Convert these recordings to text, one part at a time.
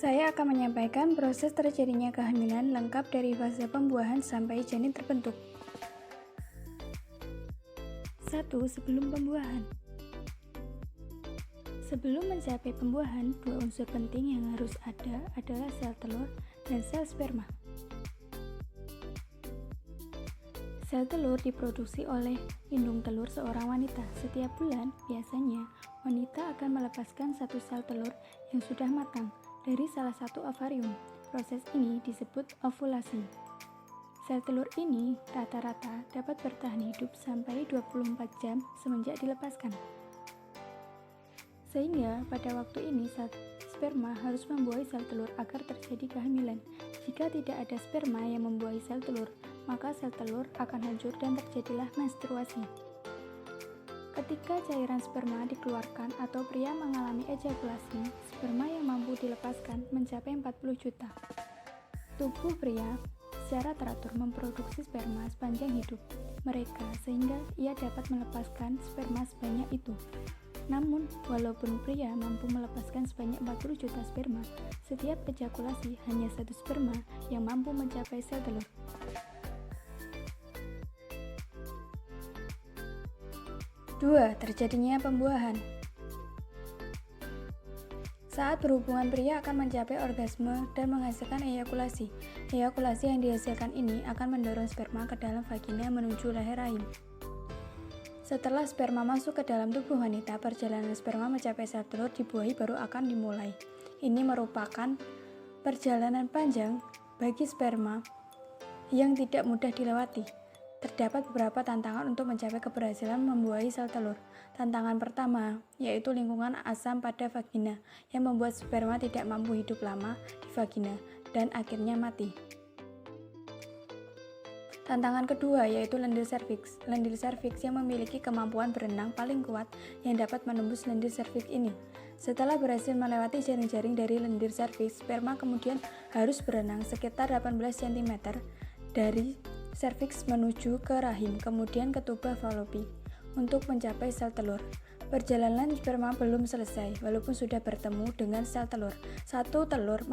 Saya akan menyampaikan proses terjadinya kehamilan lengkap dari fase pembuahan sampai janin terbentuk. 1. Sebelum pembuahan. Sebelum mencapai pembuahan, dua unsur penting yang harus ada adalah sel telur dan sel sperma. Sel telur diproduksi oleh indung telur seorang wanita. Setiap bulan, biasanya, wanita akan melepaskan satu sel telur yang sudah matang dari salah satu ovarium. Proses ini disebut ovulasi. Sel telur ini rata-rata dapat bertahan hidup sampai 24 jam semenjak dilepaskan. Sehingga pada waktu ini sperma harus membuahi sel telur agar terjadi kehamilan. Jika tidak ada sperma yang membuahi sel telur, maka sel telur akan hancur dan terjadilah menstruasi. Ketika cairan sperma dikeluarkan atau pria mengalami ejakulasi, sperma yang mampu dilepaskan mencapai 40 juta. Tubuh pria secara teratur memproduksi sperma sepanjang hidup mereka sehingga ia dapat melepaskan sperma sebanyak itu. Namun, walaupun pria mampu melepaskan sebanyak 40 juta sperma, setiap ejakulasi hanya satu sperma yang mampu mencapai sel telur. Dua, terjadinya pembuahan. Saat berhubungan, pria akan mencapai orgasme dan menghasilkan ejakulasi. Ejakulasi yang dihasilkan ini akan mendorong sperma ke dalam vagina menuju leher rahim. Setelah sperma masuk ke dalam tubuh wanita, perjalanan sperma mencapai sel telur dibuahi baru akan dimulai. Ini merupakan perjalanan panjang bagi sperma yang tidak mudah dilewati. Terdapat beberapa tantangan untuk mencapai keberhasilan membuahi sel telur. Tantangan pertama yaitu lingkungan asam pada vagina yang membuat sperma tidak mampu hidup lama di vagina dan akhirnya mati. Tantangan kedua yaitu lendir serviks. Lendir serviks yang memiliki kemampuan berenang paling kuat yang dapat menembus lendir serviks ini. Setelah berhasil melewati jaring-jaring dari lendir serviks, sperma kemudian harus berenang sekitar 18 cm dari serviks menuju ke rahim, kemudian ke tuba fallopi untuk mencapai sel telur. Perjalanan sperma belum selesai, walaupun sudah bertemu dengan sel telur. Satu telur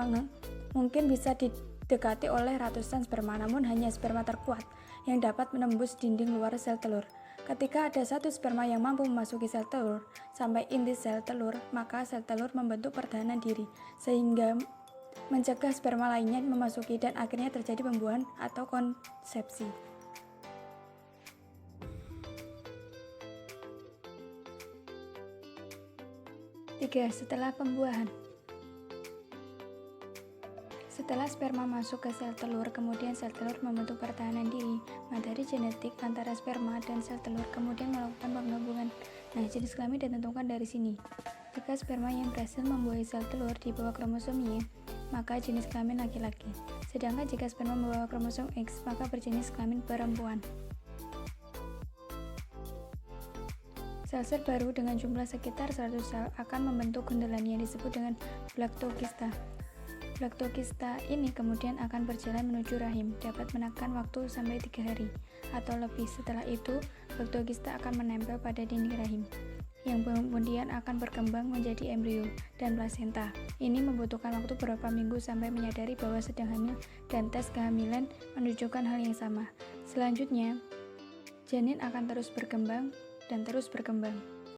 mungkin bisa didekati oleh ratusan sperma, namun hanya sperma terkuat yang dapat menembus dinding luar sel telur. Ketika ada satu sperma yang mampu memasuki sel telur sampai inti sel telur, maka sel telur membentuk pertahanan diri, sehingga mencegah sperma lainnya memasuki dan akhirnya terjadi pembuahan atau konsepsi. Tiga, setelah pembuahan. Setelah sperma masuk ke sel telur, kemudian sel telur membentuk pertahanan diri. Materi genetik antara sperma dan sel telur kemudian melakukan penggabungan. Nah, jenis kelamin ditentukan dari sini. Jika sperma yang berhasil membuahi sel telur di bawah kromosom Y, maka jenis kelamin laki-laki. Sedangkan jika sperma membawa kromosom X, maka berjenis kelamin perempuan. Sel-sel baru dengan jumlah sekitar 100 sel akan membentuk gundelan yang disebut dengan blaktokista. Blaktokista ini kemudian akan berjalan menuju rahim, dapat menekan waktu sampai 3 hari atau lebih. Setelah itu, blaktokista akan menempel pada dinding rahim, yang kemudian akan berkembang menjadi embrio dan plasenta. Ini membutuhkan waktu beberapa minggu sampai menyadari bahwa sedang hamil dan tes kehamilan menunjukkan hal yang sama. Selanjutnya, janin akan terus berkembang dan terus berkembang.